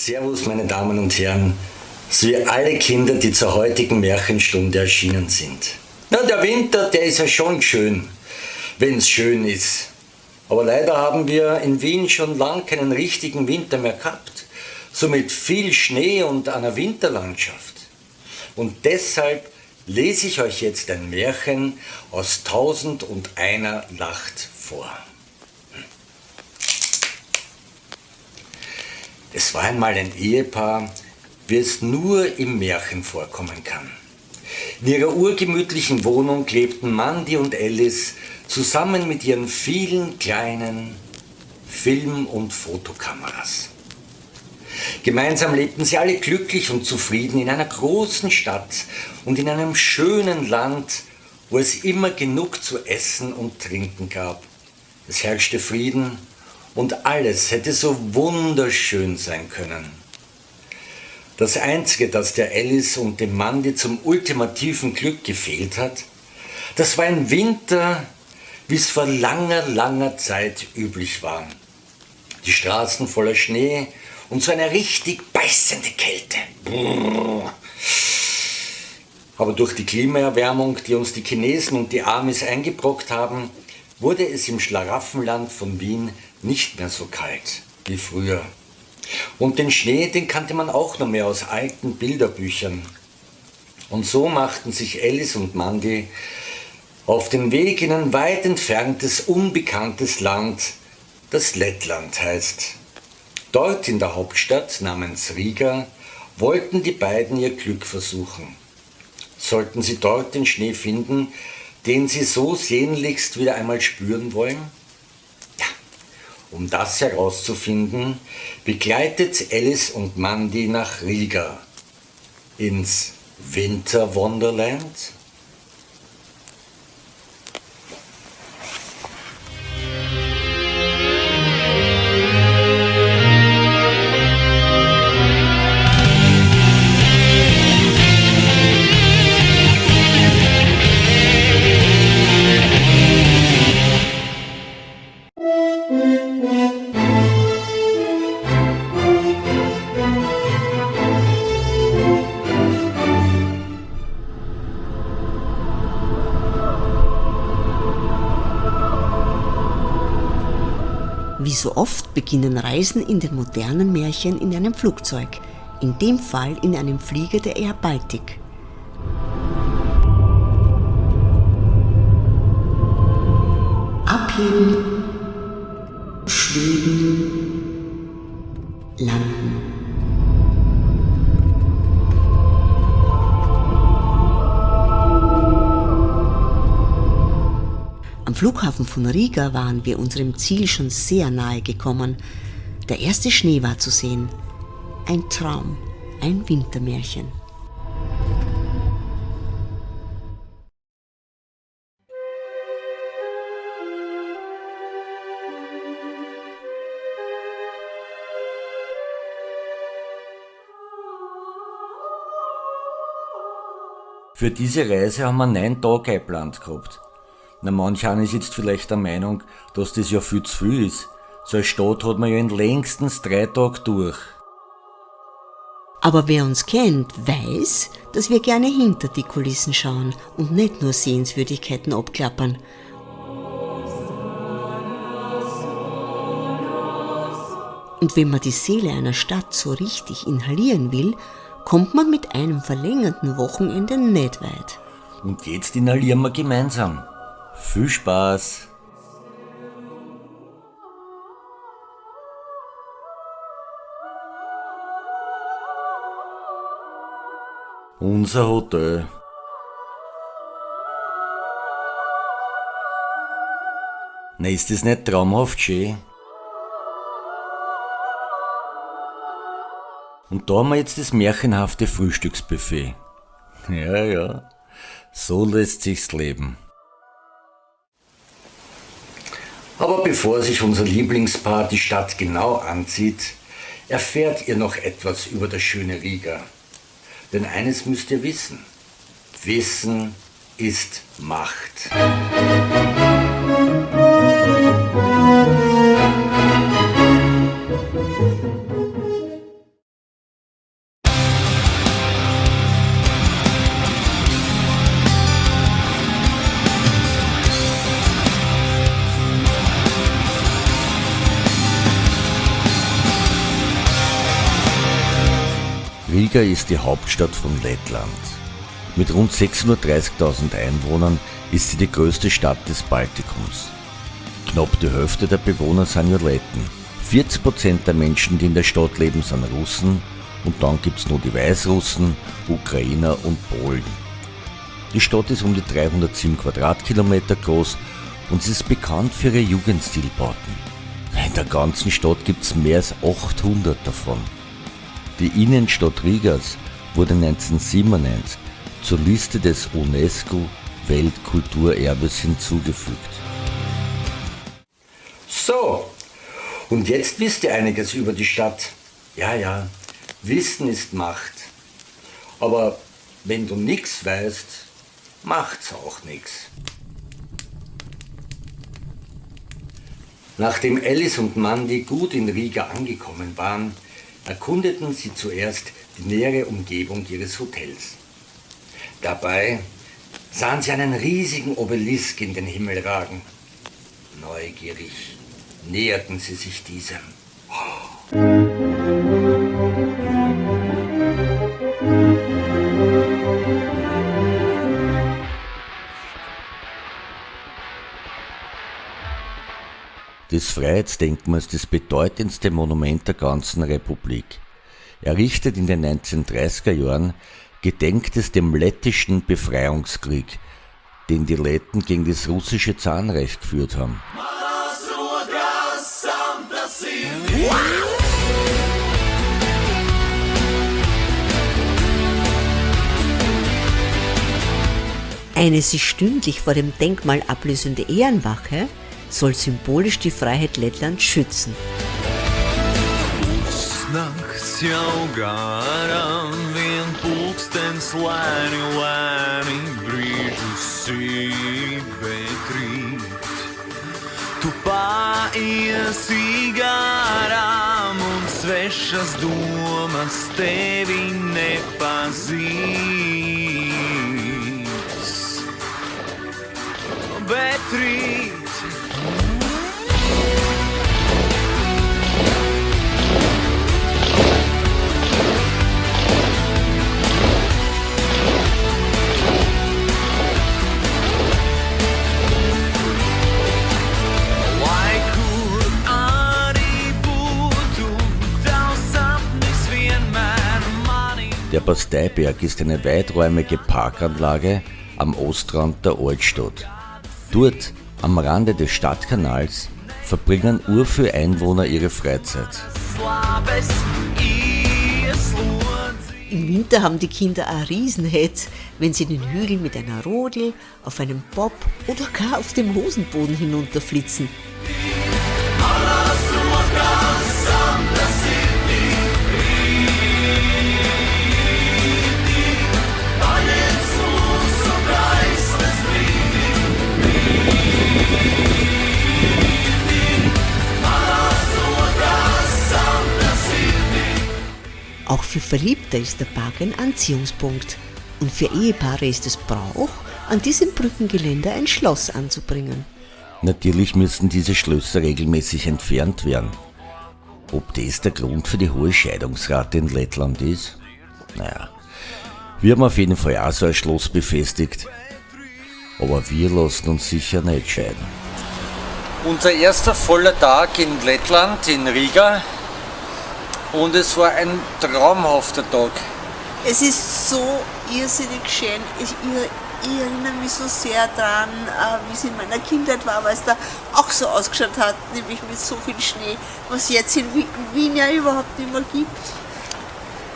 Servus, meine Damen und Herren, sowie alle Kinder, die zur heutigen Märchenstunde erschienen sind. Na, der Winter, der ist ja schon schön, wenn es schön ist. Aber leider haben wir in Wien schon lang keinen richtigen Winter mehr gehabt. So mit viel Schnee und einer Winterlandschaft. Und deshalb lese ich euch jetzt ein Märchen aus 1001 Nacht vor. Es war einmal ein Ehepaar, wie es nur im Märchen vorkommen kann. In ihrer urgemütlichen Wohnung lebten Mandy und Alice zusammen mit ihren vielen kleinen Film- und Fotokameras. Gemeinsam lebten sie alle glücklich und zufrieden in einer großen Stadt und in einem schönen Land, wo es immer genug zu essen und trinken gab. Es herrschte Frieden und alles hätte so wunderschön sein können. Das Einzige, das der Alice und dem Mandy zum ultimativen Glück gefehlt hat, das war ein Winter, wie es vor langer, langer Zeit üblich war. Die Straßen voller Schnee und so eine richtig beißende Kälte. Aber durch die Klimaerwärmung, die uns die Chinesen und die Amis eingebrockt haben, wurde es im Schlaraffenland von Wien nicht mehr so kalt wie früher. Und den Schnee, den kannte man auch noch mehr aus alten Bilderbüchern. Und so machten sich Alice und Mandy auf den Weg in ein weit entferntes, unbekanntes Land, das Lettland heißt. Dort in der Hauptstadt namens Riga wollten die beiden ihr Glück versuchen. Sollten sie dort den Schnee finden, den sie so sehnlichst wieder einmal spüren wollen? Ja, um das herauszufinden, begleitet Alice und Mandy nach Riga ins Winter Wonderland. Wie so oft beginnen Reisen in den modernen Märchen in einem Flugzeug, in dem Fall in einem Flieger der Air Baltic. Abheben, schweben, landen. Am Flughafen von Riga waren wir unserem Ziel schon sehr nahe gekommen. Der erste Schnee war zu sehen. Ein Traum, ein Wintermärchen. Für diese Reise haben wir 9 Tage eingeplant gehabt. Na, manch einer ist jetzt vielleicht der Meinung, dass das ja viel zu viel ist. So eine Stadt hat man ja in längstens 3 Tage durch. Aber wer uns kennt, weiß, dass wir gerne hinter die Kulissen schauen und nicht nur Sehenswürdigkeiten abklappern. Und wenn man die Seele einer Stadt so richtig inhalieren will, kommt man mit einem verlängerten Wochenende nicht weit. Und jetzt inhalieren wir gemeinsam. Viel Spaß! Unser Hotel. Na, ist das nicht traumhaft schön? Und da haben wir jetzt das märchenhafte Frühstücksbuffet. Ja, so lässt sich's leben. Aber bevor sich unser Lieblingspaar die Stadt genau ansieht, erfährt ihr noch etwas über das schöne Riga. Denn eines müsst ihr wissen: Wissen ist Macht. Riga ist die Hauptstadt von Lettland. Mit rund 630.000 Einwohnern ist sie die größte Stadt des Baltikums. Knapp die Hälfte der Bewohner sind ja Letten. 40% der Menschen, die in der Stadt leben, sind Russen und dann gibt es noch die Weißrussen, Ukrainer und Polen. Die Stadt ist um die 307 Quadratkilometer groß und sie ist bekannt für ihre Jugendstilbauten. In der ganzen Stadt gibt es mehr als 800 davon. Die Innenstadt Rigas wurde 1997 zur Liste des UNESCO-Weltkulturerbes hinzugefügt. So, und jetzt wisst ihr einiges über die Stadt. Ja, Wissen ist Macht. Aber wenn du nichts weißt, macht's auch nichts. Nachdem Alice und Mandy gut in Riga angekommen waren, erkundeten sie zuerst die nähere Umgebung ihres Hotels. Dabei sahen sie einen riesigen Obelisk in den Himmel ragen. Neugierig näherten sie sich diesem. Das Freiheitsdenkmal ist das bedeutendste Monument der ganzen Republik. Errichtet in den 1930er Jahren, gedenkt es dem lettischen Befreiungskrieg, den die Letten gegen das russische Zarenreich geführt haben. Eine sich stündlich vor dem Denkmal ablösende Ehrenwache soll symbolisch die Freiheit Lettlands schützen. Der Basteiberg ist eine weiträumige Parkanlage am Ostrand der Altstadt. Dort, am Rande des Stadtkanals, verbringen urviele Einwohner ihre Freizeit. Im Winter haben die Kinder eine Riesenhetz, wenn sie den Hügel mit einer Rodel, auf einem Bob oder gar auf dem Hosenboden hinunterflitzen. Auch für Verliebte ist der Park ein Anziehungspunkt und für Ehepaare ist es Brauch, an diesem Brückengeländer ein Schloss anzubringen. Natürlich müssen diese Schlösser regelmäßig entfernt werden. Ob das der Grund für die hohe Scheidungsrate in Lettland ist? Naja, wir haben auf jeden Fall auch so ein Schloss befestigt, aber wir lassen uns sicher nicht scheiden. Unser erster voller Tag in Lettland, in Riga. Und es war ein traumhafter Tag. Es ist so irrsinnig schön. Ich erinnere mich so sehr daran, wie es in meiner Kindheit war, weil es da auch so ausgeschaut hat, nämlich mit so viel Schnee, was jetzt in Wien ja überhaupt nicht mehr gibt.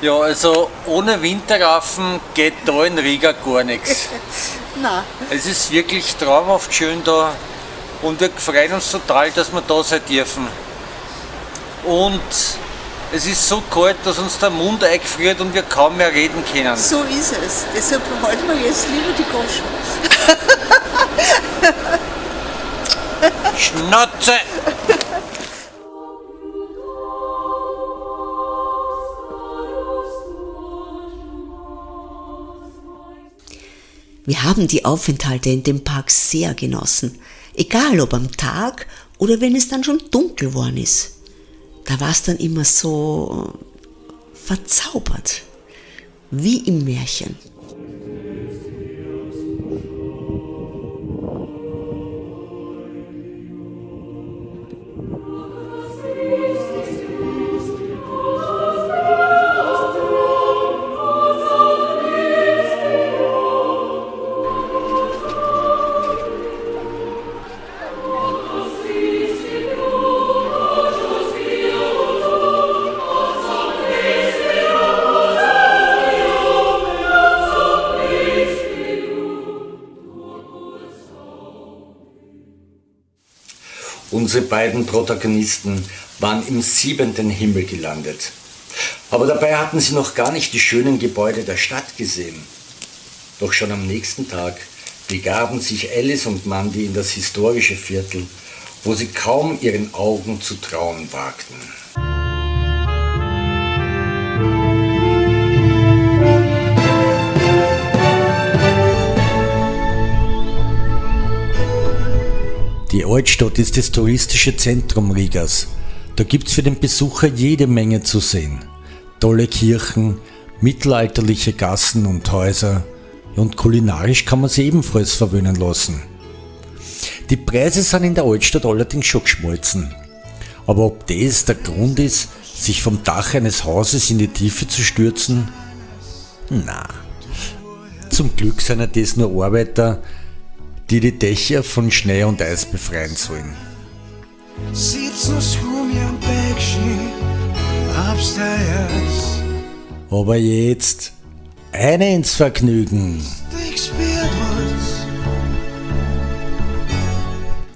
Ja, also ohne Winterreifen geht da in Riga gar nichts. Nein. Es ist wirklich traumhaft schön da und wir freuen uns total, dass wir da sein dürfen. Und es ist so kalt, dass uns der Mund eingefriert und wir kaum mehr reden können. So ist es. Deshalb halten wir jetzt lieber die Goschen. Schnauze! Wir haben die Aufenthalte in dem Park sehr genossen. Egal ob am Tag oder wenn es dann schon dunkel geworden ist. Da war es dann immer so verzaubert. wie im Märchen. Unsere beiden Protagonisten waren im 7. Himmel gelandet. Aber dabei hatten sie noch gar nicht die schönen Gebäude der Stadt gesehen. Doch schon am nächsten Tag begaben sich Alice und Mandy in das historische Viertel, wo sie kaum ihren Augen zu trauen wagten. Die Altstadt ist das touristische Zentrum Rigas. Da gibt's für den Besucher jede Menge zu sehen. Tolle Kirchen, mittelalterliche Gassen und Häuser, und kulinarisch kann man sie ebenfalls verwöhnen lassen. Die Preise sind in der Altstadt allerdings schon geschmolzen. Aber ob das der Grund ist, sich vom Dach eines Hauses in die Tiefe zu stürzen? Na, zum Glück sind das nur Arbeiter, die die Dächer von Schnee und Eis befreien sollen. Aber jetzt eine ins Vergnügen.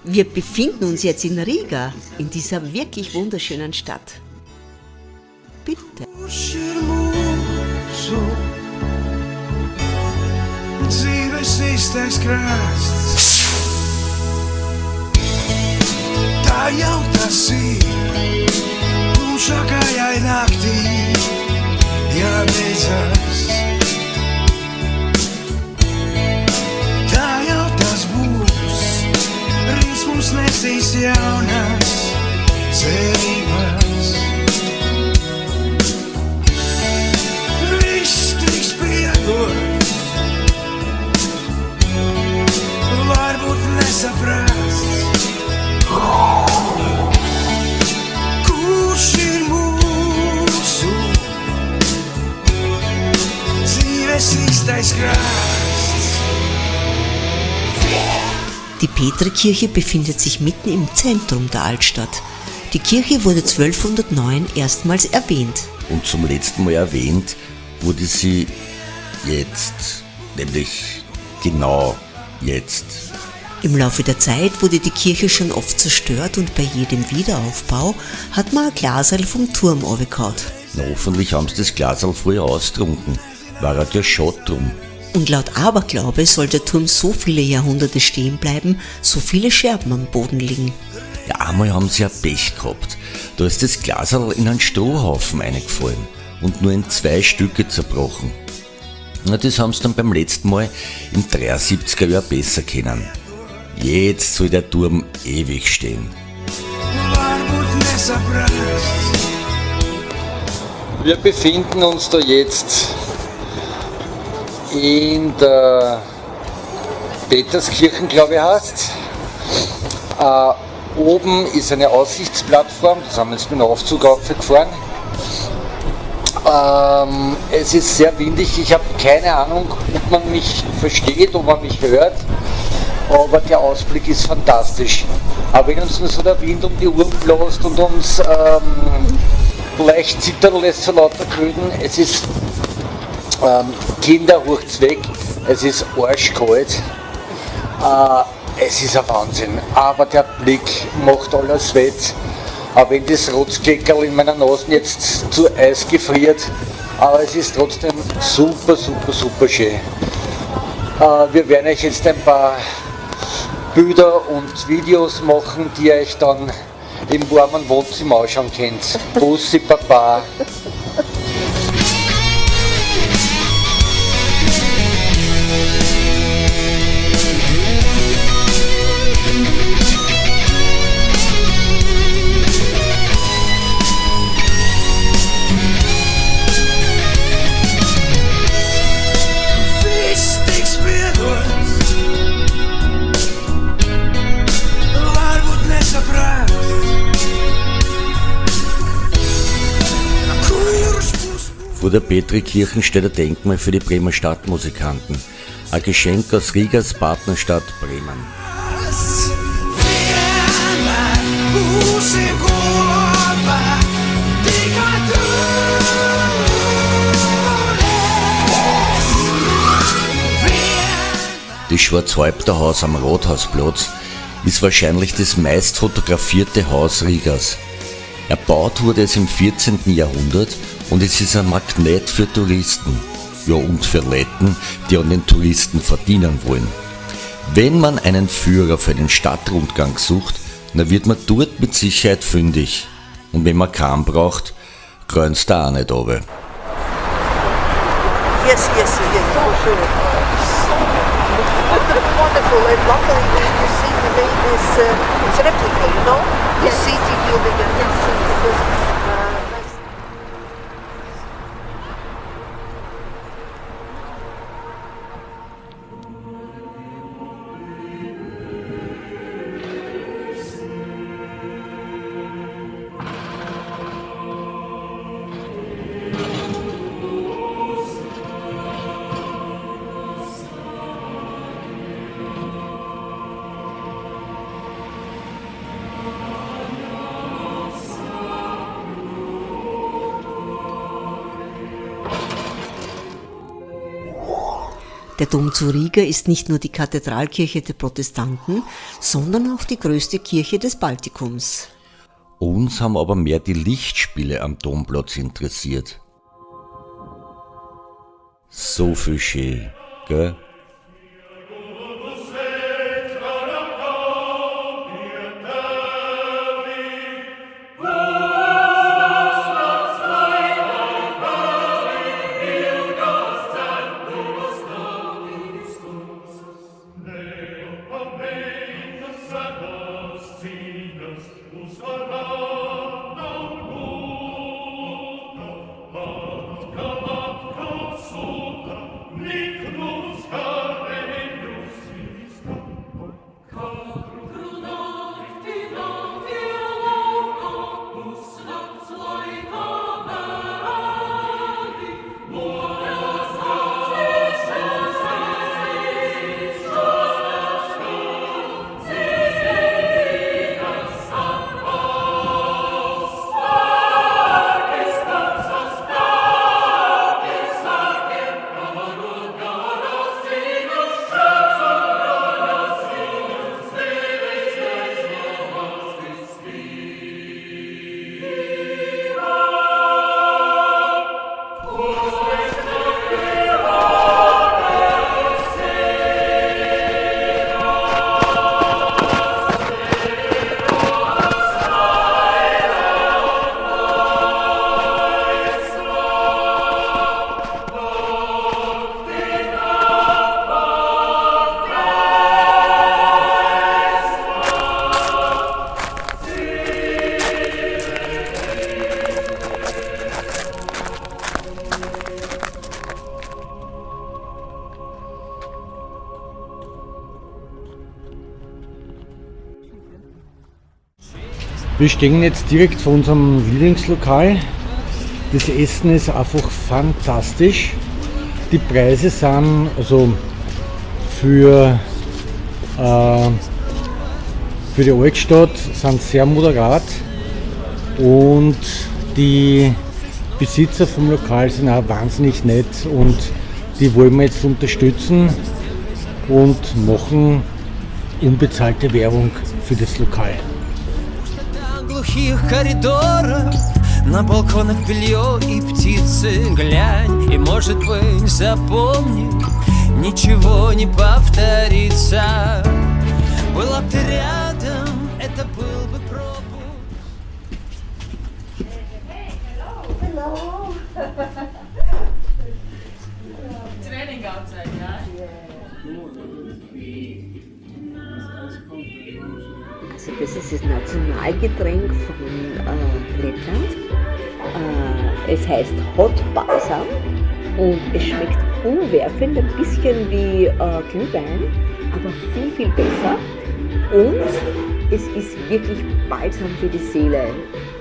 Wir befinden uns jetzt in Riga, in dieser wirklich wunderschönen Stadt. Bitte. Nesīs jaunas cerības. Viss tiks piedots, varbūt nesaprasts. Kurš ir mūsu dzīves īstais krasts? Die Petrikirche befindet sich mitten im Zentrum der Altstadt. Die Kirche wurde 1209 erstmals erwähnt. Und zum letzten Mal erwähnt wurde sie jetzt, nämlich genau jetzt. Im Laufe der Zeit wurde die Kirche schon oft zerstört und bei jedem Wiederaufbau hat man ein Glaserl vom Turm runtergehauen. Na, hoffentlich haben sie das Glaserl früher austrunken. War halt ja Schott drum. Und laut Aberglaube soll der Turm so viele Jahrhunderte stehen bleiben, so viele Scherben am Boden liegen. Ja, einmal haben sie ja Pech gehabt. Da ist das Glaserl in einen Strohhaufen eingefallen und nur in 2 Stücke zerbrochen. Na, das haben sie dann beim letzten Mal im 73er Jahr besser können. Jetzt soll der Turm ewig stehen. Wir befinden uns da jetzt in der Peterskirchen, glaube ich, heißt. Oben ist eine Aussichtsplattform, da sind wir jetzt mit dem Aufzug aufgefahren. Es ist sehr windig, ich habe keine Ahnung, ob man mich versteht, ob man mich hört, aber der Ausblick ist fantastisch. Aber wenn uns nur so der Wind um die Ohren bläst und uns leicht zittern lässt von lauter Klöten, es ist Kinder, hocht's weg, es ist arschkalt, es ist ein Wahnsinn, aber der Blick macht alles wett, auch wenn das Rotzkleckerl in meiner Nase jetzt zu Eis gefriert, aber es ist trotzdem super, super, super schön. Wir werden euch jetzt ein paar Bilder und Videos machen, die ihr euch dann im warmen Wohnzimmer anschauen könnt. Bussi Papa! Vor der Petrikirche steht ein Denkmal für die Bremer Stadtmusikanten. Ein Geschenk aus Rigas Partnerstadt Bremen. Das Schwarzwaldter-Haus am Rathausplatz ist wahrscheinlich das meist fotografierte Haus Rigas. Erbaut wurde es im 14. Jahrhundert und es ist ein Magnet für Touristen. Ja, und für Leute, die an den Touristen verdienen wollen. Wenn man einen Führer für den Stadtrundgang sucht, dann wird man dort mit Sicherheit fündig. Und wenn man keinen braucht, grönst da auch nicht runter. Yes, wonderful, and luckily you see the name is it's a replica, you know? The city building and nice. Der Dom zu Riga ist nicht nur die Kathedralkirche der Protestanten, sondern auch die größte Kirche des Baltikums. Uns haben aber mehr die Lichtspiele am Domplatz interessiert. So viel schön, gell? Wir stehen jetzt direkt vor unserem Lieblingslokal. Das Essen ist einfach fantastisch. Die Preise sind also für die Altstadt sind sehr moderat und die Besitzer vom Lokal sind auch wahnsinnig nett und die wollen wir jetzt unterstützen und machen unbezahlte Werbung für das Lokal. Глухих коридорах, на балконах белье и птицы, глянь, и, может быть, запомни, ничего не повторится. Была бы ты рядом, это был бы пропуск. Hello. It's raining outside, yeah? Also das ist das Nationalgetränk von Lettland. Es heißt Hot Balsam und es schmeckt umwerfend, ein bisschen wie Glühwein, aber viel, viel besser. Und es ist wirklich Balsam für die Seele.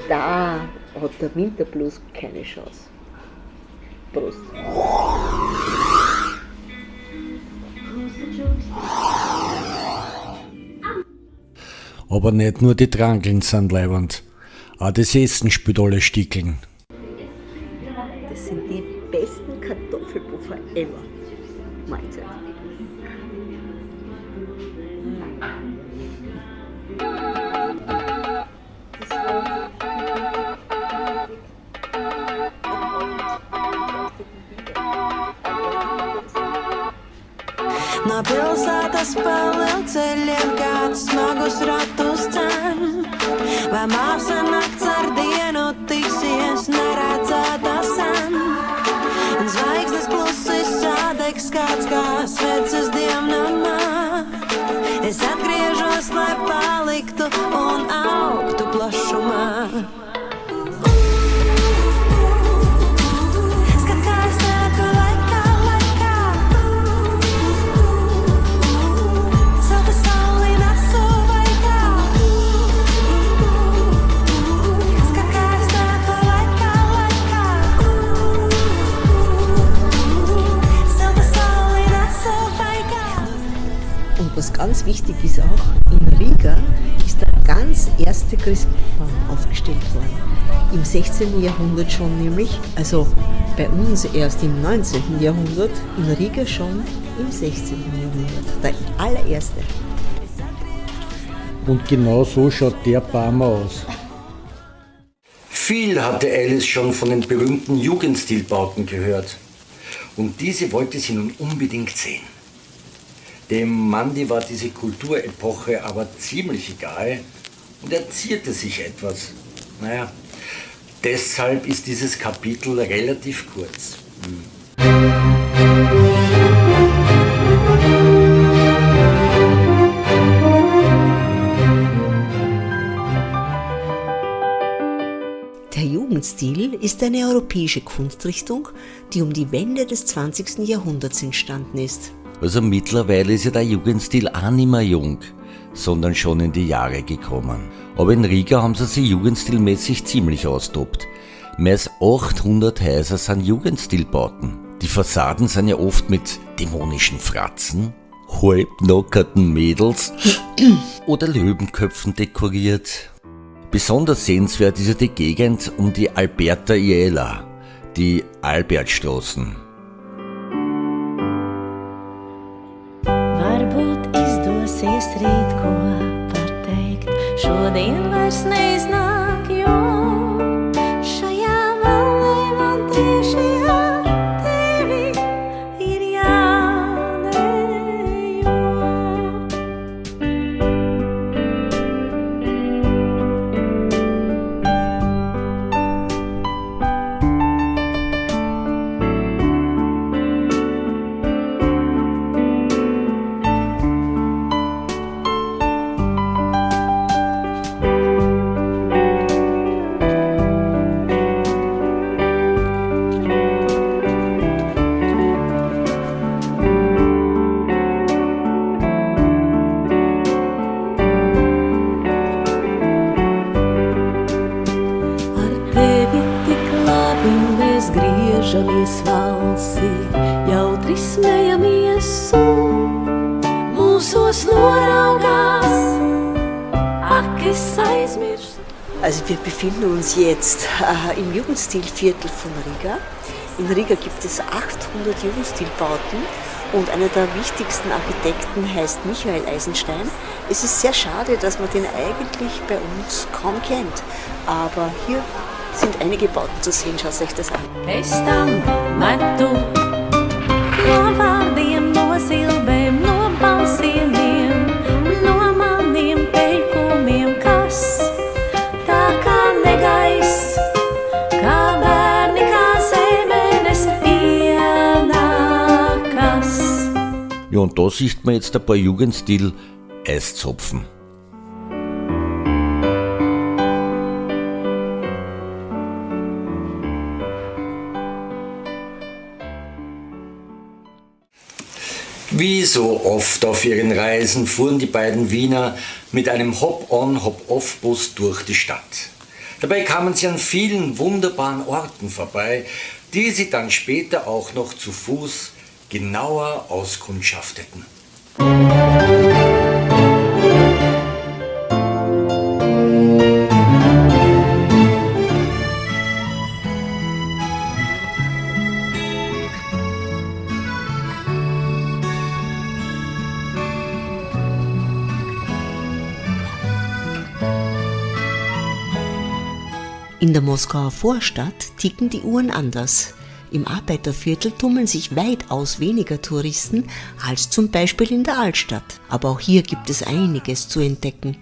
Da hat der Winterblues keine Chance. Prost. Aber nicht nur die Trankeln sind leiwand, auch das Essen spielt alle Stickeln. Das sind die besten Kartoffelpuffer ever. Mahlzeit. No pilsētas pa lielceļiem kāds smagus ratus cen. Vai māsa nakts ar dienu tiksies neredzēta sen. Zvaigznes klusi sādegs kāds kā sveces dievnamā. Es atgriežos, lai paliktu un augtu plašumā. Was ganz wichtig ist auch, in Riga ist der ganz erste Christbaum aufgestellt worden. Im 16. Jahrhundert schon nämlich, also bei uns erst im 19. Jahrhundert, in Riga schon im 16. Jahrhundert. Der allererste. Und genau so schaut der Baum aus. Viel hatte Alice schon von den berühmten Jugendstilbauten gehört. Und diese wollte sie nun unbedingt sehen. Dem Mandy war diese Kulturepoche aber ziemlich egal und er zierte sich etwas. Naja, deshalb ist dieses Kapitel relativ kurz. Der Jugendstil ist eine europäische Kunstrichtung, die um die Wende des 20. Jahrhunderts entstanden ist. Also mittlerweile ist ja der Jugendstil auch nicht mehr jung, sondern schon in die Jahre gekommen. Aber in Riga haben sie sich jugendstilmäßig ziemlich austobt. Mehr als 800 Häuser sind Jugendstilbauten. Die Fassaden sind ja oft mit dämonischen Fratzen, halbnackerten Mädels oder Löwenköpfen dekoriert. Besonders sehenswert ist ja die Gegend um die Alberta Iela, die Albertstraßen. Varbūt izdosies rīt ko pateikt, šodien vairs neiznāk, jo šajā malē man tieši ar tevi ir jādejo. Griežamies valsī, jautri smejamies un mūsos noraugās, akis aizmirst. Also wir befinden uns jetzt im Jugendstilviertel von Riga. In Riga gibt es 800 Jugendstilbauten und einer der wichtigsten Architekten heißt Michael Eisenstein. Es ist sehr schade, dass man den eigentlich bei uns kaum kennt, aber hier sind einige Bauten zu sehen, schaut euch das an. Es tam metu no vārdiem, no silbēm, no balsieniem, no maniem teikumiem, kas tā kā negaiss, kā bērni, kā zemenes ienākas. Ja, und da sieht man jetzt ein paar Jugendstil-Eiszapfen. Wie so oft auf ihren Reisen fuhren die beiden Wiener mit einem Hop-on, Hop-off-Bus durch die Stadt. Dabei kamen sie an vielen wunderbaren Orten vorbei, die sie dann später auch noch zu Fuß genauer auskundschafteten. In der Moskauer Vorstadt ticken die Uhren anders. Im Arbeiterviertel tummeln sich weitaus weniger Touristen als zum Beispiel in der Altstadt. Aber auch hier gibt es einiges zu entdecken.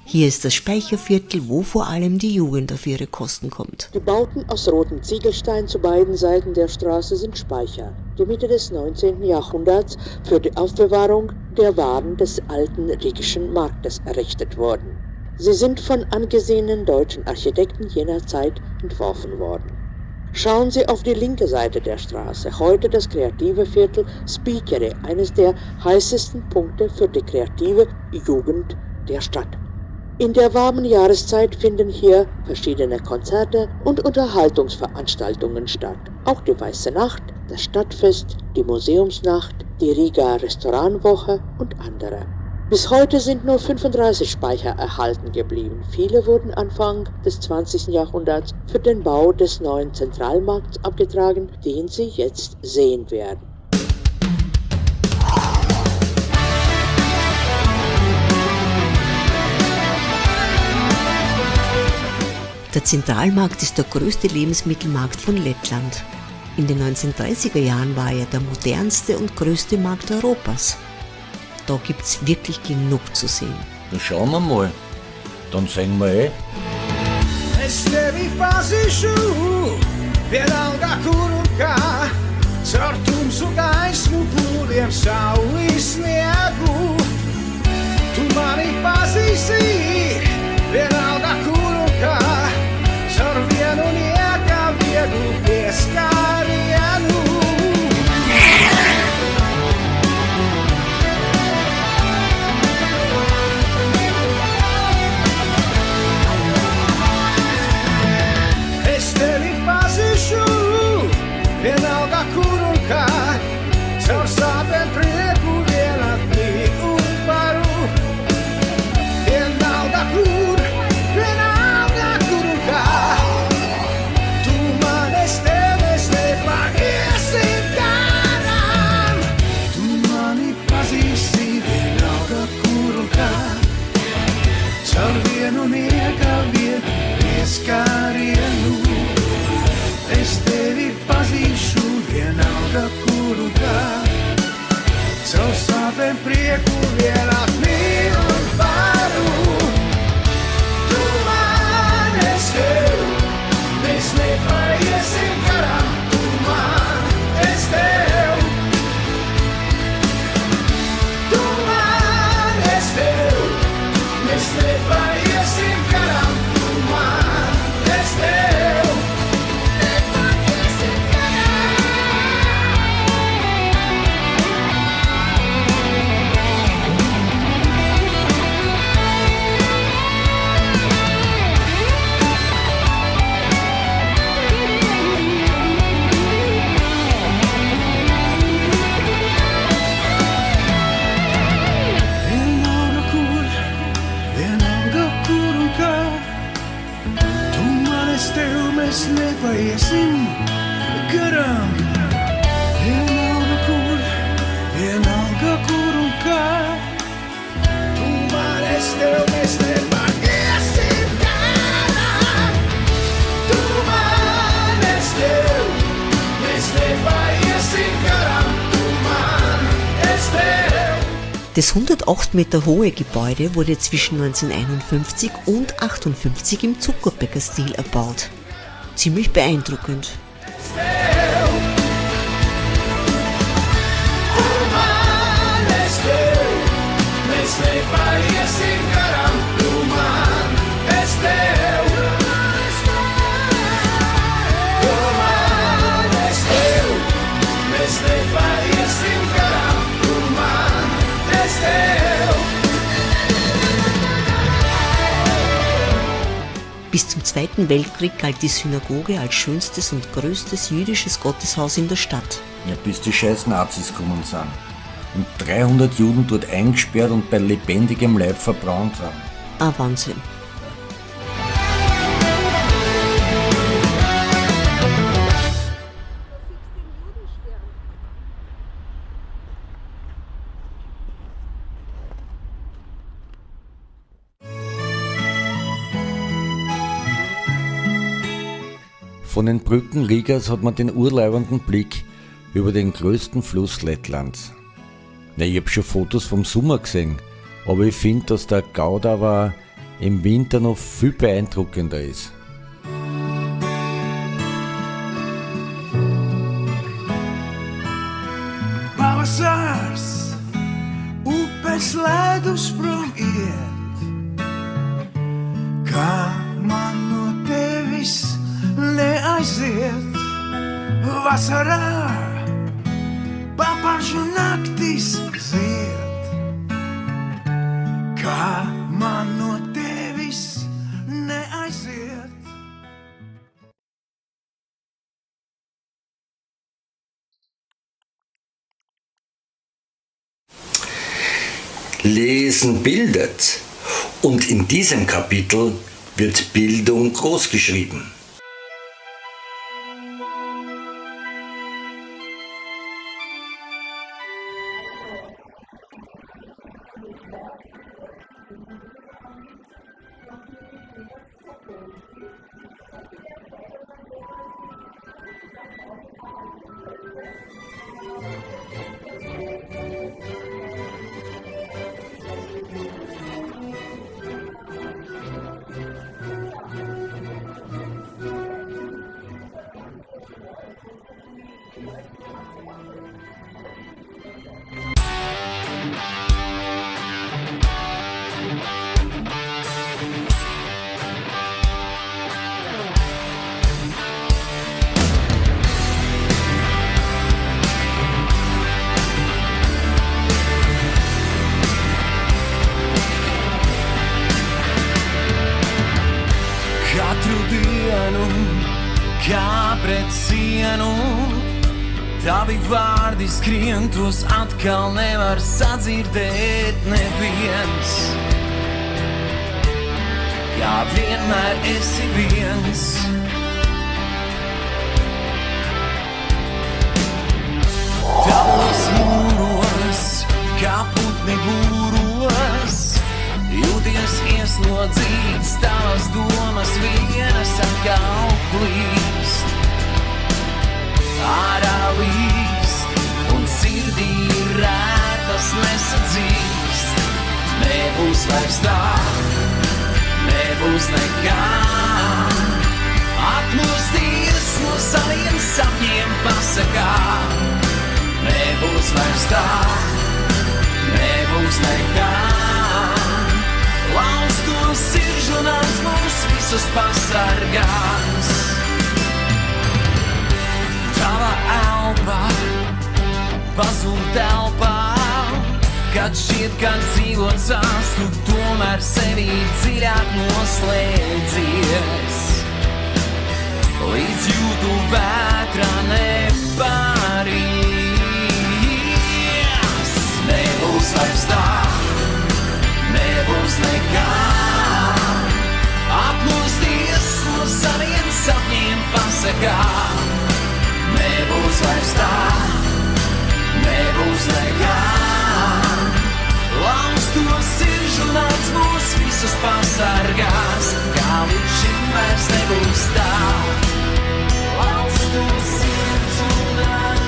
Hier ist das Speicherviertel, wo vor allem die Jugend auf ihre Kosten kommt. Die Bauten aus rotem Ziegelstein zu beiden Seiten der Straße sind Speicher, die Mitte des 19. Jahrhunderts für die Aufbewahrung der Waren des alten Rieckischen Marktes errichtet wurden. Sie sind von angesehenen deutschen Architekten jener Zeit entworfen worden. Schauen Sie auf die linke Seite der Straße, heute das kreative Viertel Spikere, eines der heißesten Punkte für die kreative Jugend der Stadt. In der warmen Jahreszeit finden hier verschiedene Konzerte und Unterhaltungsveranstaltungen statt. Auch die Weiße Nacht, das Stadtfest, die Museumsnacht, die Riga Restaurantwoche und andere. Bis heute sind nur 35 Speicher erhalten geblieben. Viele wurden Anfang des 20. Jahrhunderts für den Bau des neuen Zentralmarkts abgetragen, den Sie jetzt sehen werden. Der Zentralmarkt ist der größte Lebensmittelmarkt von Lettland. In den 1930er Jahren war er der modernste und größte Markt Europas. Da gibt's wirklich genug zu sehen. Dann schauen wir mal. Dann sehen wir Estevi pasišu, vienalga kur un kā, caur tumsu gaismu plūdiem sauli sniegu. Tu mani pazīsi, vienalga kur un kā, caur vienu nieka vieglu pieskārienu. Vienalga kur un kā, caur sāpēm prieku vienatnī un varu. Vienalga kur un kā, tu man es tevis nepagiesim garām. Tu mani pazīsi, vienalga kur un kā, caur vienu nieka vienu pieskārienu. Es tevi pazīšu, vienalga kur un kā, caur sāpēm prieku vienatnī un varu. Tu man es tev, mēs nepaiesim garām. Tu man es tev, tu man es tev, mēs nepaiesim garām. Tu man es tev. Mēs nepaiesim garām. Vienalga kur un kā, tu man es tev, mēs nepaiesim garām. Tu man es tev, mēs nepaiesim garām. Tu man es tev. Das 108 Meter hohe Gebäude wurde zwischen 1951 und 1958 im Zuckerbäckerstil erbaut. Ziemlich beeindruckend. Bis zum Zweiten Weltkrieg galt die Synagoge als schönstes und größtes jüdisches Gotteshaus in der Stadt. Ja, bis die scheiß Nazis gekommen sind. Und 300 Juden dort eingesperrt und bei lebendigem Leib verbrannt haben. Ein Wahnsinn. Von den Brücken Rigas hat man den urleibernden Blick über den größten Fluss Lettlands. Na, ich hab schon Fotos vom Sommer gesehen, aber ich finde, dass der Gaudawa im Winter noch viel beeindruckender ist. Pavasars, upes ledusprung iet, kā man no tevis neaiziet. Vasarā paparšu naktis zied, kā man no tevis neaiziet. Lesen bildet. Und in diesem Kapitel wird Bildung großgeschrieben. Kā pret sienu, tavi vārdi skrien, tos atkal nevar sadzirdēt neviens. Kā vienmēr esi viens. Tavos mūros, kā putni būros, jūties ieslodzīts, tavas domas vienas atkal plīst. Ārā līst, un sirdī rētas nesadzīst. Nebūs vairs tā, nebūs nekā. Atmosties no saviem sapņiem pasakā. Nebūs vairs tā, nebūs nekā. Laustos siržu nāc mūs visus pasargās. Tava elpa pazūd telpā, kad šķiet, ka dzīvot sāns, tu tomēr sevī dziļāk noslēdzies. Līdz jūtu vētra neparīs. Nebūs vairs tā, nebūs nekā. Atmosties no saviem sapņiem pasakā. Nebūs vairs tā, nebūs nekā. Laustos siržu nāc mūs visus pasargās. Kā līdz šim vairs nebūs tā. Laustos siržu nāc.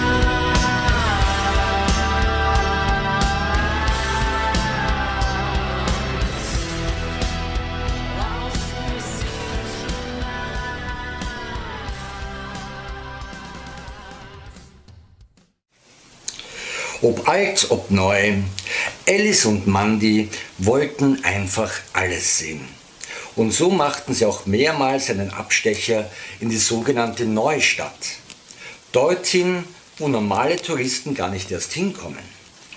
Ob alt, ob neu, Alice und Mandy wollten einfach alles sehen. Und so machten sie auch mehrmals einen Abstecher in die sogenannte Neustadt. Dorthin, wo normale Touristen gar nicht erst hinkommen.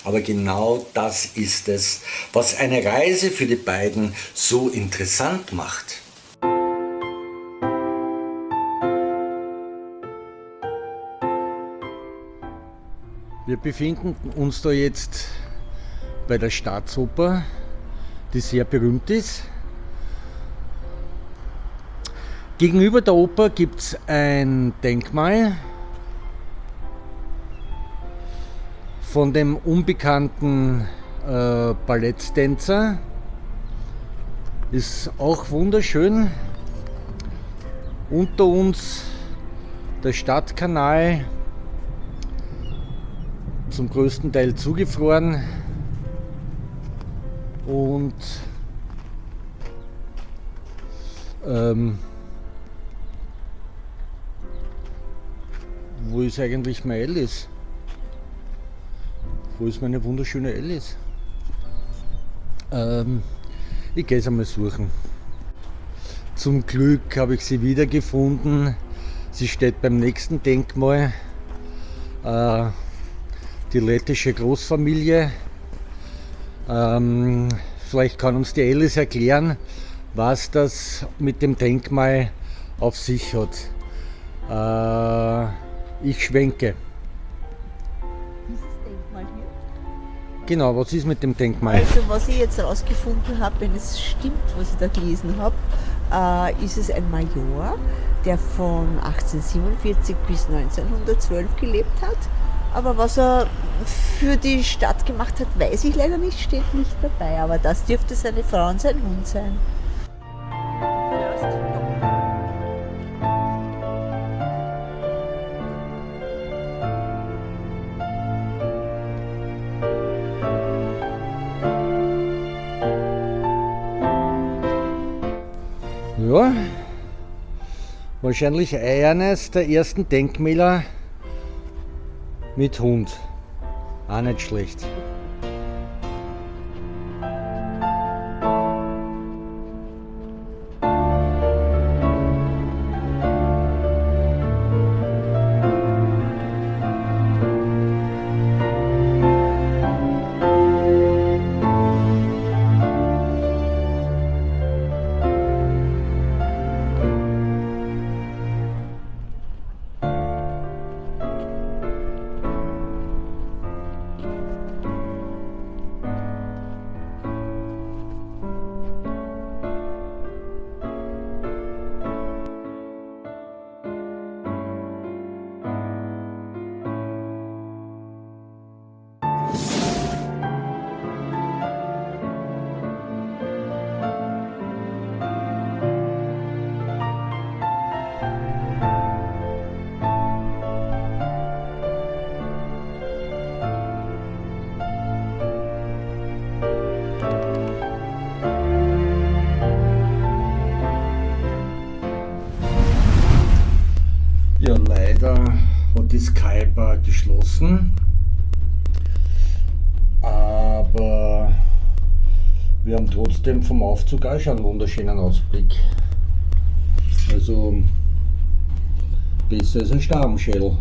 Aber genau das ist es, was eine Reise für die beiden so interessant macht. Wir befinden uns da jetzt bei der Staatsoper, die sehr berühmt ist. Gegenüber der Oper gibt es ein Denkmal von dem unbekannten Balletttänzer. Ist auch wunderschön. Unter uns der Stadtkanal, zum größten Teil zugefroren, und wo ist eigentlich meine Alice? Wo ist meine wunderschöne Alice? Ich gehe es einmal suchen. Zum Glück habe ich sie wiedergefunden. Sie steht beim nächsten Denkmal. Die lettische Großfamilie. Vielleicht kann uns die Alice erklären, was das mit dem Denkmal auf sich hat. Ich schwenke. Dieses Denkmal hier? Genau, was ist mit dem Denkmal? Also was ich jetzt herausgefunden habe, wenn es stimmt, was ich da gelesen habe, ist es ein Major, der von 1847 bis 1912 gelebt hat. Aber was er für die Stadt gemacht hat, weiß ich leider nicht, steht nicht dabei. Aber das dürfte seine Frau und sein Hund sein. Ja, wahrscheinlich eines der ersten Denkmäler mit Hund. Auch nicht schlecht. Ja, leider hat die Skybar geschlossen, aber wir haben trotzdem vom Aufzug auch schon einen wunderschönen Ausblick. Also besser als ein Stammschädel.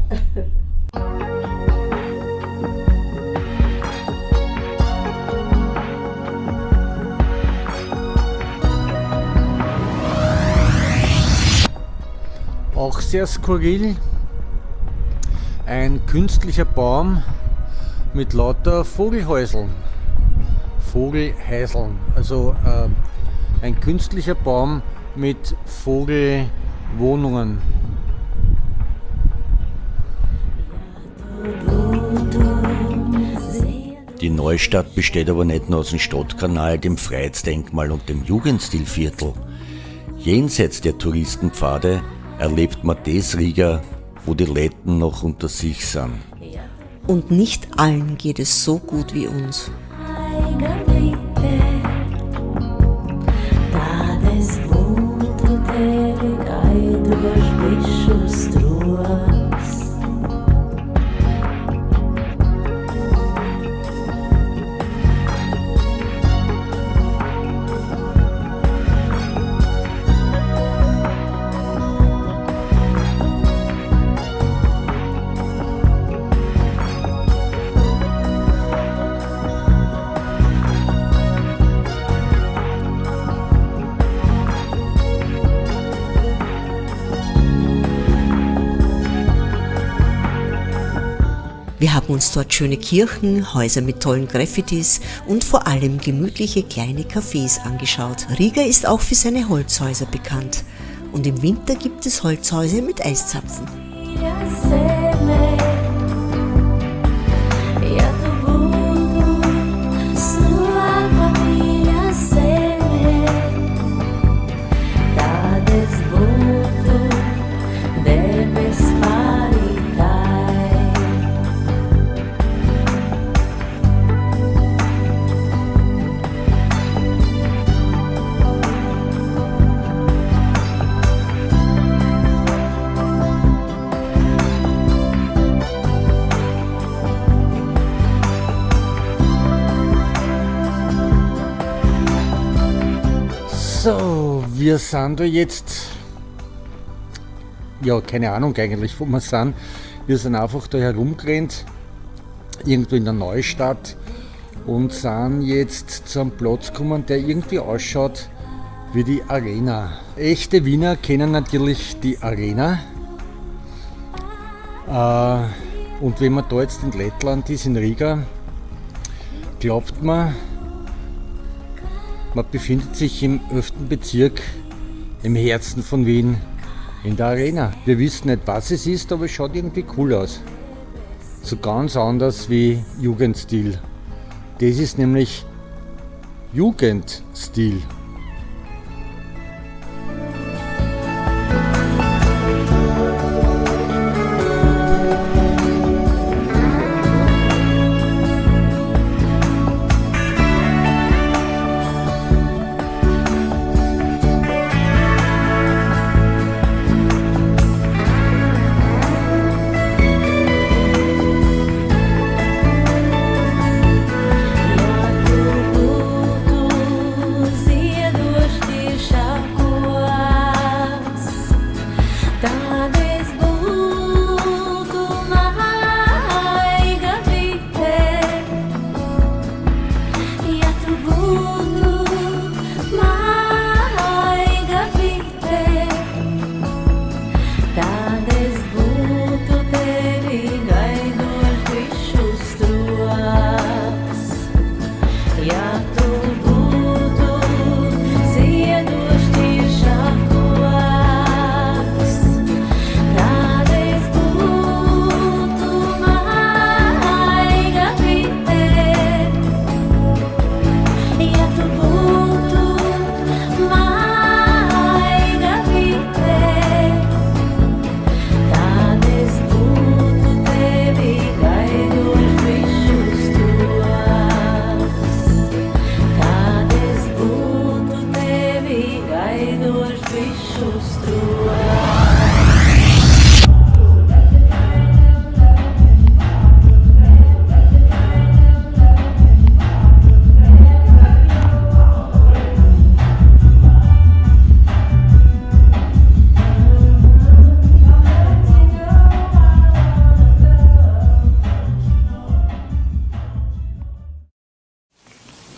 Auch sehr skurril, ein künstlicher Baum mit lauter Vogelhäuseln. Also ein künstlicher Baum mit Vogelwohnungen. Die Neustadt besteht aber nicht nur aus dem Stadtkanal, dem Freiheitsdenkmal und dem Jugendstilviertel. Jenseits der Touristenpfade erlebt man das Riga, wo die Letten noch unter sich sind. Und nicht allen geht es so gut wie uns. Wir haben uns dort schöne Kirchen, Häuser mit tollen Graffitis und vor allem gemütliche kleine Cafés angeschaut. Riga ist auch für seine Holzhäuser bekannt und im Winter gibt es Holzhäuser mit Eiszapfen. So, wir sind da jetzt, ja, keine Ahnung eigentlich, wo wir sind. Wir sind einfach da herumgerannt, irgendwo in der Neustadt und sind jetzt zu einem Platz gekommen, der irgendwie ausschaut wie die Arena. Echte Wiener kennen natürlich die Arena. Und wenn man da jetzt in Lettland ist, in Riga, glaubt man befindet sich im 11. Bezirk, im Herzen von Wien, in der Arena. Wir wissen nicht, was es ist, aber es schaut irgendwie cool aus. So ganz anders wie Jugendstil. Das ist nämlich Jugendstil.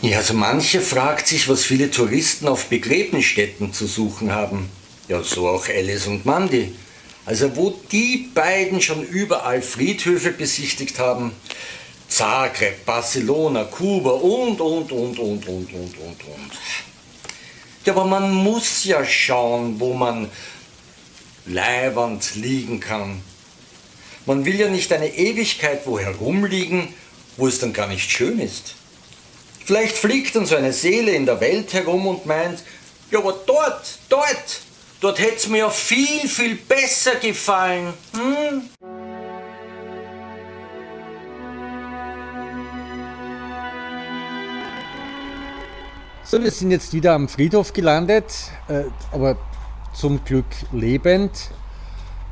Ja, so manche fragt sich, was viele Touristen auf Begräbnisstätten zu suchen haben. Ja, so auch Alice und Mandy. Also wo die beiden schon überall Friedhöfe besichtigt haben. Zagreb, Barcelona, Kuba und. Ja, aber man muss ja schauen, wo man leiwand liegen kann. Man will ja nicht eine Ewigkeit wo herumliegen, wo es dann gar nicht schön ist. Vielleicht fliegt dann so eine Seele in der Welt herum und meint, ja, aber dort hätte es mir ja viel, viel besser gefallen. So, wir sind jetzt wieder am Friedhof gelandet, aber zum Glück lebend.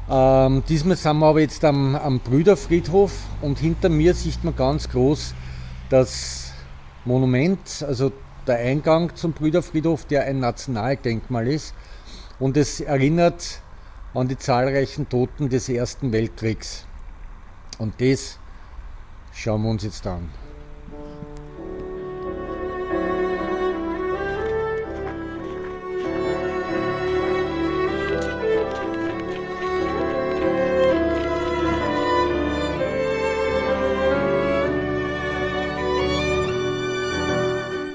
Diesmal sind wir aber jetzt am Brüderfriedhof und hinter mir sieht man ganz groß das Monument, also der Eingang zum Brüderfriedhof, der ein Nationaldenkmal ist und es erinnert an die zahlreichen Toten des Ersten Weltkriegs. Und das schauen wir uns jetzt an.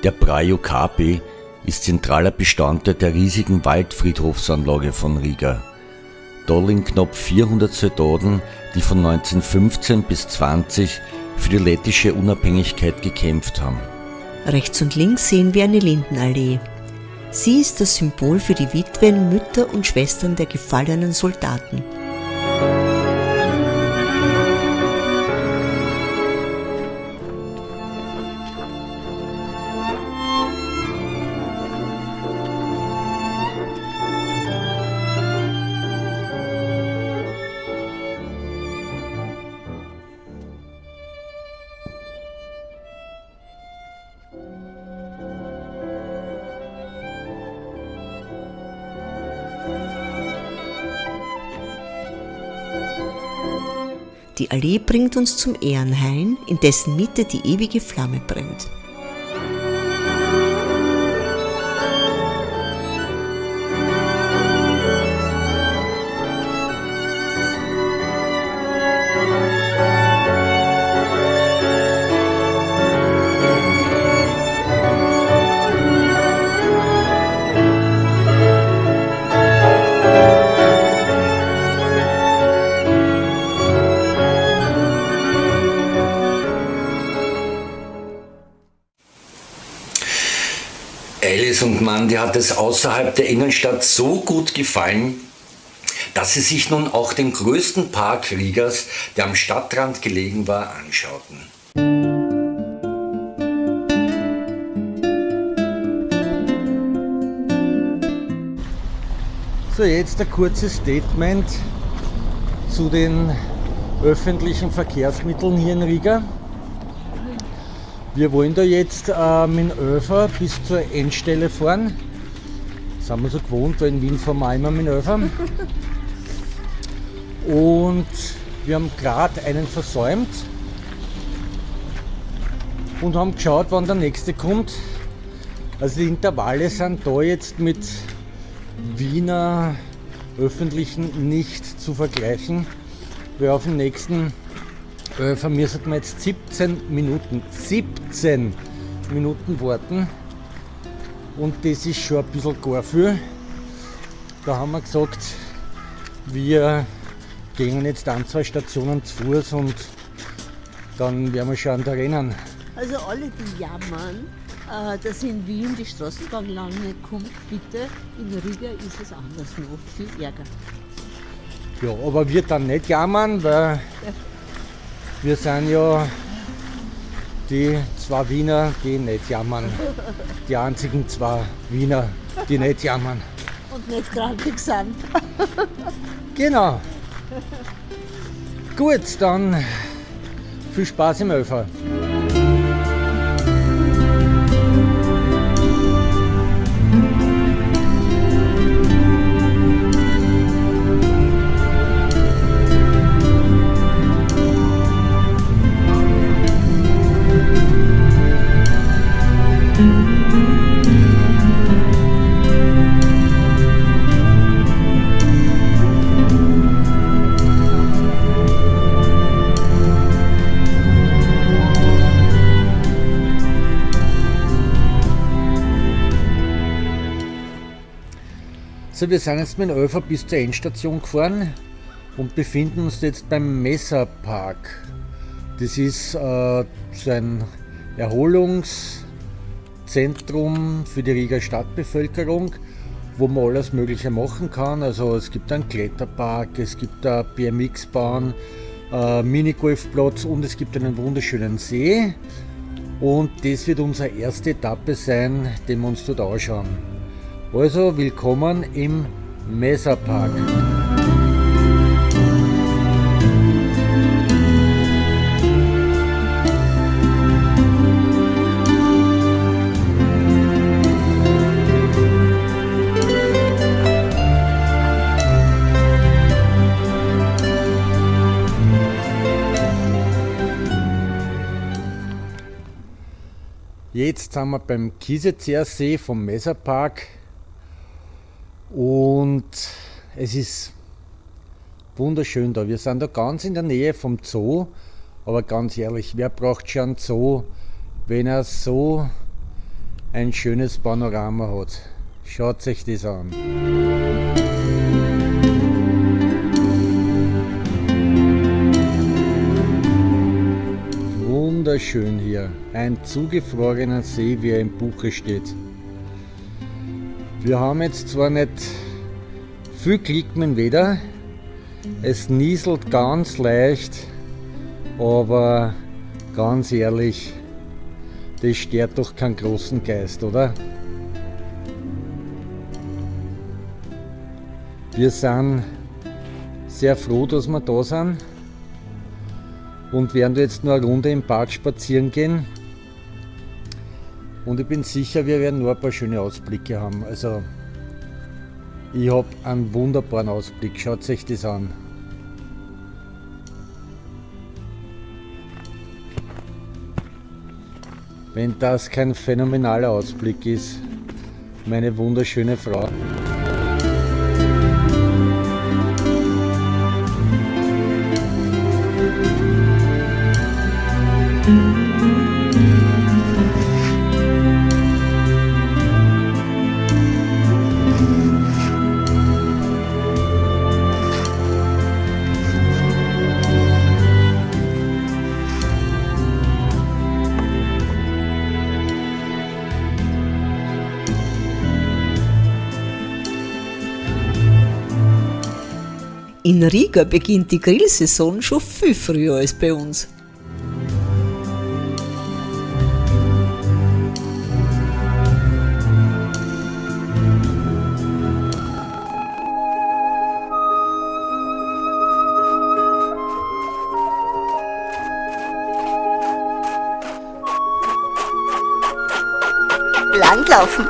Der Praia Capri ist zentraler Bestandteil der riesigen Waldfriedhofsanlage von Riga. Da liegen knapp 400 Soldaten, die von 1915 bis 20 für die lettische Unabhängigkeit gekämpft haben. Rechts und links sehen wir eine Lindenallee. Sie ist das Symbol für die Witwen, Mütter und Schwestern der gefallenen Soldaten. Die Allee bringt uns zum Ehrenhain, in dessen Mitte die ewige Flamme brennt. Alice und Mandy hat es außerhalb der Innenstadt so gut gefallen, dass sie sich nun auch den größten Park Rigas, der am Stadtrand gelegen war, anschauten. So, jetzt ein kurzes Statement zu den öffentlichen Verkehrsmitteln hier in Riga. Wir wollen da jetzt mit dem ÖV bis zur Endstelle fahren. Das sind wir so gewohnt, weil in Wien fahren wir immer mit dem ÖV. Und wir haben gerade einen versäumt und haben geschaut, wann der nächste kommt. Also die Intervalle sind da jetzt mit Wiener öffentlichen nicht zu vergleichen. Wir auf den nächsten ÖV müssen wir jetzt 17 Minuten warten. Und das ist schon ein bisschen gar viel. Da haben wir gesagt, wir gehen jetzt an 2 Stationen zu Fuß und dann werden wir schon an der Rennen. Also alle, die jammern, dass in Wien die Straßenbahn lang nicht kommt, bitte, in Riga ist es anders noch, viel Ärger. Ja, aber wir dann nicht jammern, weil wir sind ja die 2 Wiener, die nicht jammern. Die einzigen 2 Wiener, die nicht jammern. Und nicht krankig sind. Genau. Gut, dann viel Spaß im ÖV. So, wir sind jetzt mit dem ÖV bis zur Endstation gefahren und befinden uns jetzt beim Messerpark. Das ist so ein Erholungszentrum für die Riga Stadtbevölkerung, wo man alles Mögliche machen kann. Also es gibt einen Kletterpark, es gibt eine BMX-Bahn, Minigolfplatz und es gibt einen wunderschönen See. Und das wird unsere erste Etappe sein, die wir uns dort anschauen. Also willkommen im Messerpark. Jetzt sind wir beim Kiesezersee vom Messerpark. Und es ist wunderschön da. Wir sind da ganz in der Nähe vom Zoo, aber ganz ehrlich, wer braucht schon einen Zoo, wenn er so ein schönes Panorama hat. Schaut euch das an. Wunderschön hier. Ein zugefrorener See, wie er im Buche steht. Wir haben jetzt zwar nicht viel Glück mit dem Wetter, es nieselt ganz leicht, aber ganz ehrlich, das stört doch keinen großen Geist, oder? Wir sind sehr froh, dass wir da sind und werden jetzt noch eine Runde im Park spazieren gehen. Und ich bin sicher, wir werden noch ein paar schöne Ausblicke haben. Also, ich habe einen wunderbaren Ausblick. Schaut euch das an. Wenn das kein phänomenaler Ausblick ist, meine wunderschöne Frau. In Riga beginnt die Grillsaison schon viel früher als bei uns. Langlaufen.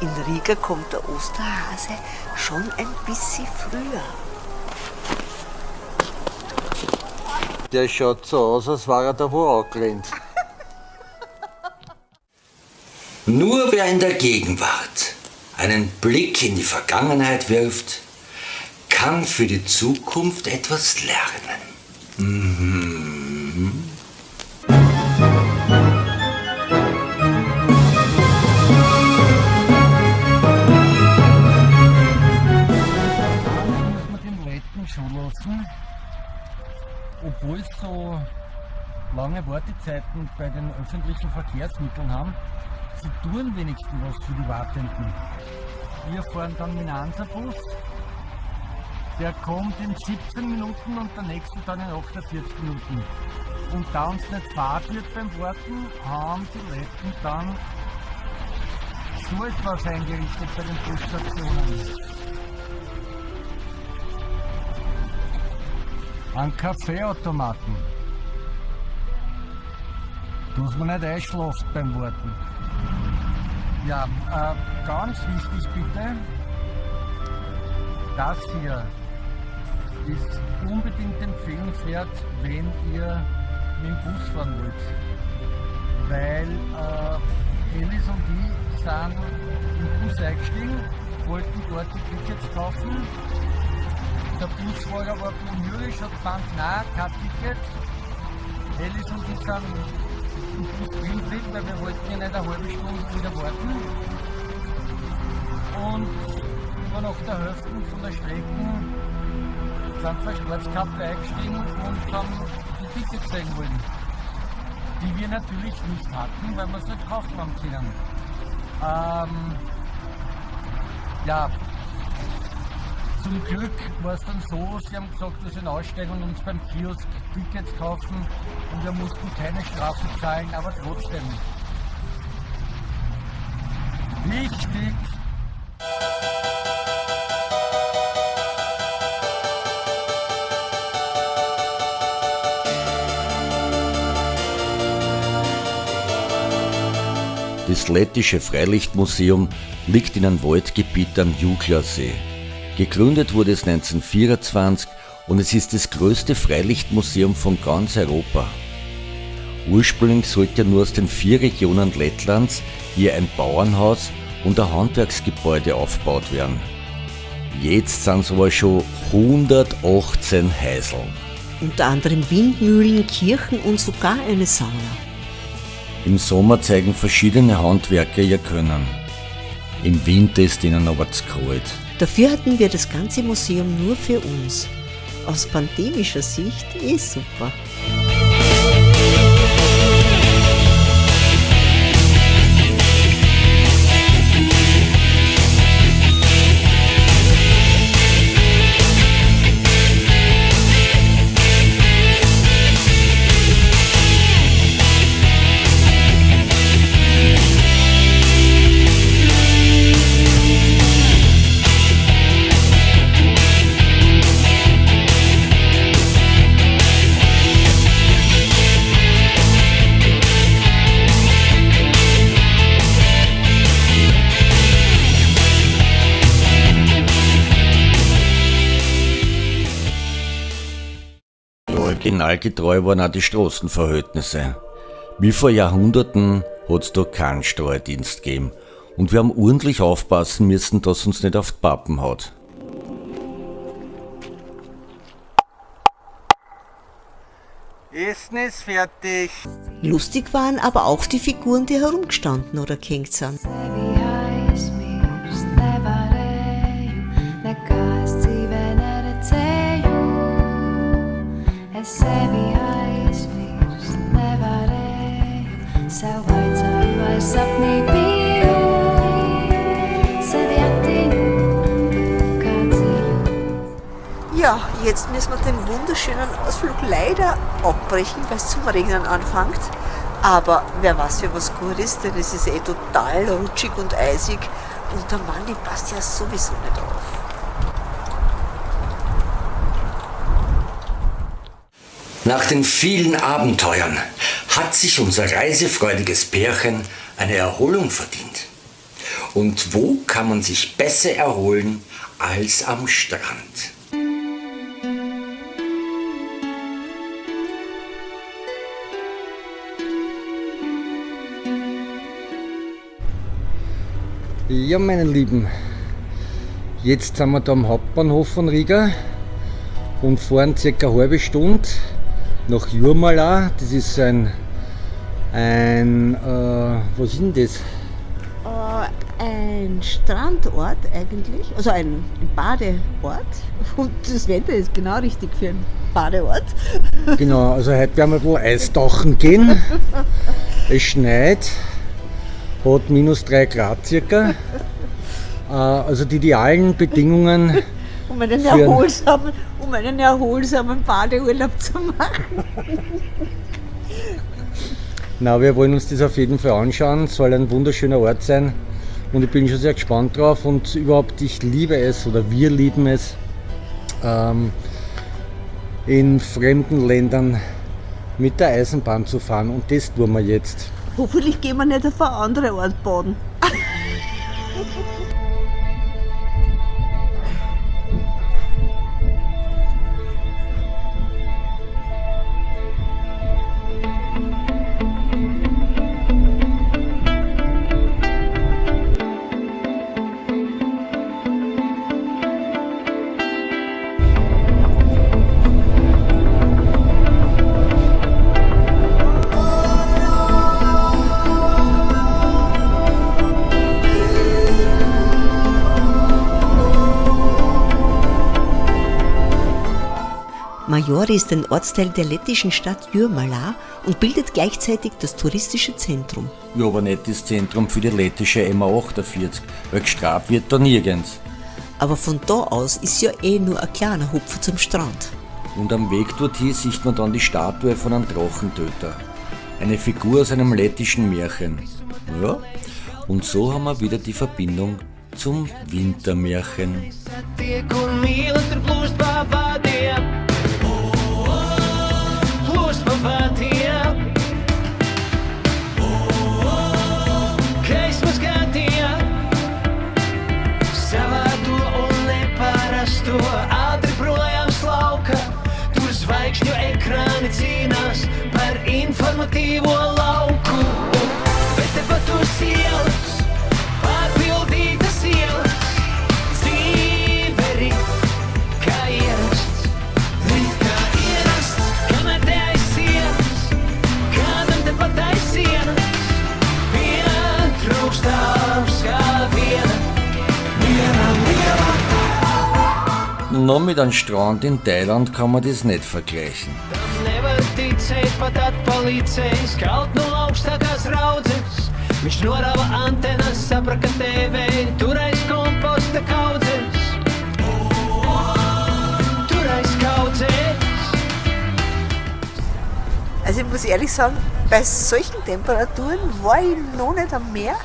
In Riga kommt der Osterhase schon ein bisschen früher. Der schaut so aus, als wäre er da wo angelehnt. Nur wer in der Gegenwart einen Blick in die Vergangenheit wirft, kann für die Zukunft etwas lernen. Mhm. Obwohl es so lange Wartezeiten bei den öffentlichen Verkehrsmitteln haben, sie tun wenigstens was für die Wartenden. Wir fahren dann mit einem Ansabus, der kommt in 17 Minuten und der nächste dann in 48 Minuten. Und da uns nicht Fahrt wird beim Warten, haben die Leute dann so etwas eingerichtet bei den Busstationen. Ein Kaffeeautomaten. Dass man nicht einschläft beim Warten. Ja, ganz wichtig bitte, das hier ist unbedingt empfehlenswert, wenn ihr mit dem Bus fahren wollt. Weil Elis und ich sind im Bus eingestiegen, wollten dort die Tickets kaufen. Der Busfahrer war mürrisch, hat gesagt, nein, kein Ticket. Elis und ich sind im Bus drin geblieben, weil wir wollten ja nicht eine halbe Stunde wieder warten. Und über nach der Hälfte von der Strecke sind wir Schwarzkappe eingestiegen und haben die Tickets sehen wollen. Die wir natürlich nicht hatten, weil wir es nicht kaufen haben können. Ja. Zum Glück war es dann so, sie haben gesagt, wir sind aussteigen und uns beim Kiosk Tickets kaufen und wir mussten keine Strafe zahlen, aber trotzdem. Wichtig! Das lettische Freilichtmuseum liegt in einem Waldgebiet am Juglasee. Gegründet wurde es 1924 und es ist das größte Freilichtmuseum von ganz Europa. Ursprünglich sollte ja nur aus den 4 Regionen Lettlands hier ein Bauernhaus und ein Handwerksgebäude aufgebaut werden. Jetzt sind es aber schon 118 Häuseln. Unter anderem Windmühlen, Kirchen und sogar eine Sauna. Im Sommer zeigen verschiedene Handwerker ihr Können. Im Winter ist ihnen aber zu kalt. Dafür hatten wir das ganze Museum nur für uns. Aus pandemischer Sicht super. Originalgetreu waren auch die Straßenverhältnisse. Wie vor Jahrhunderten hat es da keinen Steuerdienst gegeben und wir haben ordentlich aufpassen müssen, dass uns nicht auf die Pappen haut. Essen ist fertig. Lustig waren aber auch die Figuren, die herumgestanden oder gehängt sind. Ja, jetzt müssen wir den wunderschönen Ausflug leider abbrechen, weil es zum Regnen anfängt. Aber wer weiß, für was gut ist, denn es ist total rutschig und eisig und der Mann, passt ja sowieso nicht auf. Nach den vielen Abenteuern hat sich unser reisefreudiges Pärchen eine Erholung verdient. Und wo kann man sich besser erholen als am Strand? Ja, meine Lieben, jetzt sind wir da am Hauptbahnhof von Riga und fahren circa eine halbe Stunde nach Jurmala. Das ist ein was ist denn das? Ein Strandort eigentlich, also ein Badeort. Und das Wetter ist genau richtig für einen Badeort. Genau, also heute werden wir wohl Eistauchen gehen. Es schneit, hat -3 Grad circa. Also die idealen Bedingungen, um einen erholsamen Badeurlaub zu machen. Na, wir wollen uns das auf jeden Fall anschauen. Es soll ein wunderschöner Ort sein und ich bin schon sehr gespannt drauf und überhaupt, ich liebe es oder wir lieben es, in fremden Ländern mit der Eisenbahn zu fahren und das tun wir jetzt. Hoffentlich gehen wir nicht auf einen anderen Ort baden. Majori ist ein Ortsteil der lettischen Stadt Jurmala und bildet gleichzeitig das touristische Zentrum. Ja, aber nicht das Zentrum für die lettische MA48, weil gestraft wird da nirgends. Aber von da aus ist ja nur ein kleiner Hupfer zum Strand. Und am Weg dorthin sieht man dann die Statue von einem Drachentöter. Eine Figur aus einem lettischen Märchen. Ja, und so haben wir wieder die Verbindung zum Wintermärchen. informativo louco. Vete pa tus cielos, papildītas ielas, dzīve kā ierasts, kā ierasts, kamēr te aiz sienas, kādam te pat aiz sienas, pietrūkst tavs kā viena liela. No, mit einem Strand in Thailand kann man das nicht vergleichen. Nevar ticēt, pat atpalīdzējis, kaut no augstākās raudzes. Viņš norāva antenas, sapraka TV, turais komposta kaudzes. Turais kaudzes. Also ich muss ehrlich sagen, bei solchen Temperaturen war ich noch nicht am Meer,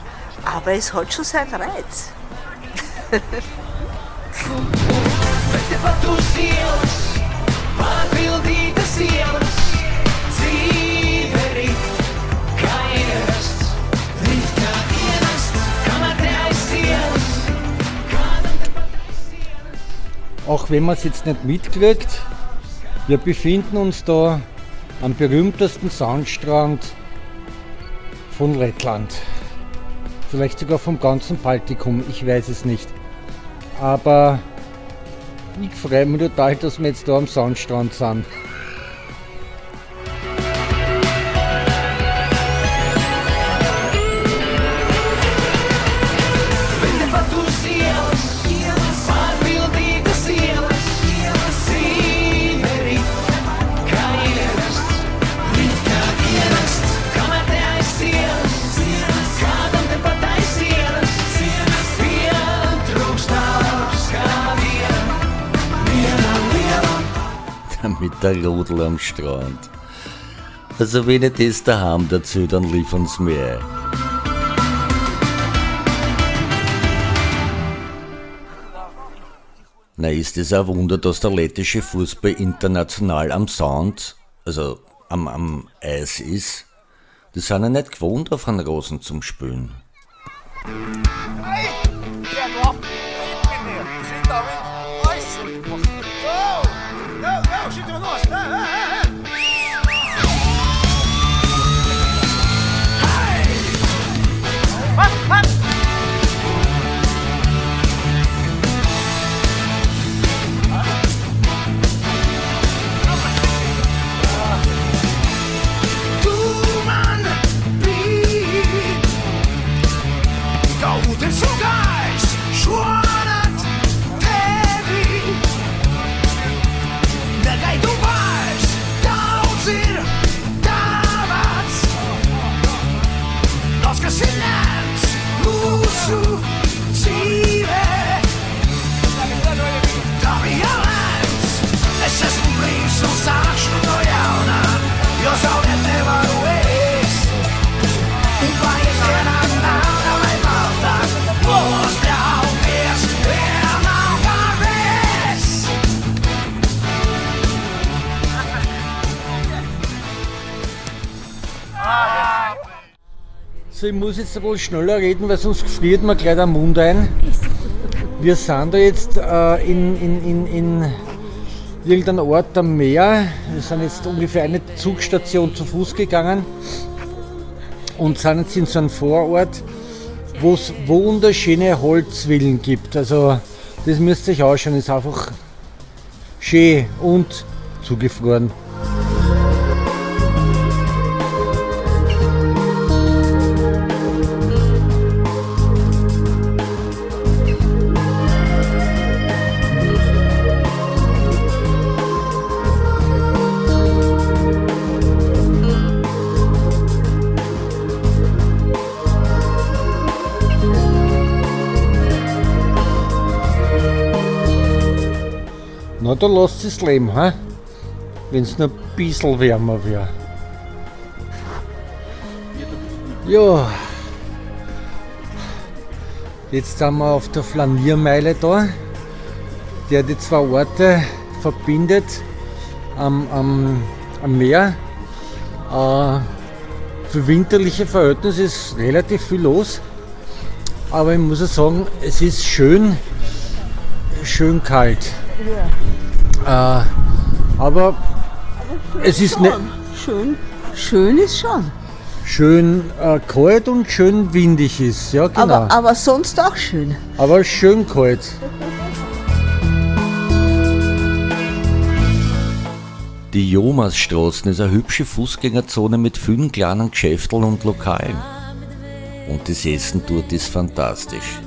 aber es hat schon seinen Reiz. Vete pa tus ielas, papildītas ielas, dzīve kā ierasts, kā ierasts, kamēr te aiz sienas, kādam te pat aiz sienas. Auch wenn man es jetzt nicht mitkriegt, wir befinden uns da am berühmtesten Sandstrand von Lettland. Vielleicht sogar vom ganzen Baltikum, ich weiß es nicht. Aber ich freue mich total, dass wir jetzt da am Sandstrand sind. Vete pa tus ielas, papildītas ielas, dzīve kā ierasts, kamēr te aiz sienas, kādam te pat aiz sienas, pietrūkst tavs kā viena liela. Mit der Rodel am Strand. Also wenn ihr das daheim dazu, dann liefern's mir ein. Na, ist es ein Wunder, dass der lettische Fußball international am Sound, also am Eis ist? Die sind ja nicht gewohnt, auf einen Rosen zum Spielen. So, ich muss jetzt wohl schneller reden, weil sonst friert mir gleich der Mund ein. Wir sind da jetzt in irgendeinem Ort am Meer. Wir sind jetzt ungefähr eine Zugstation zu Fuß gegangen und sind jetzt in so einem Vorort, wo es wunderschöne Holzvillen gibt. Also das müsst ihr euch anschauen, ist einfach schön und zugefroren. Na, da lasst es leben, wenn es nur ein bisschen wärmer wäre. Ja, jetzt sind wir auf der Flaniermeile da, der die zwei Orte verbindet am Meer. Für winterliche Verhältnisse ist relativ viel los, aber ich muss ja sagen, es ist schön kalt. Ja. Aber es ist nicht schön ist schon. Schön kalt und schön windig ist, ja genau. Aber sonst auch schön. Aber schön kalt. Die Jomasstraßen ist eine hübsche Fußgängerzone mit vielen kleinen Geschäfteln und Lokalen. Und das Essen dort ist fantastisch.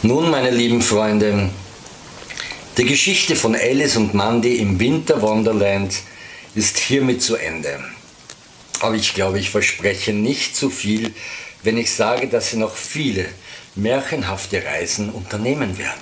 Nun, meine lieben Freunde, die Geschichte von Alice und Mandy im Winter Wonderland ist hiermit zu Ende. Aber ich glaube, ich verspreche nicht zu viel, wenn ich sage, dass sie noch viele märchenhafte Reisen unternehmen werden.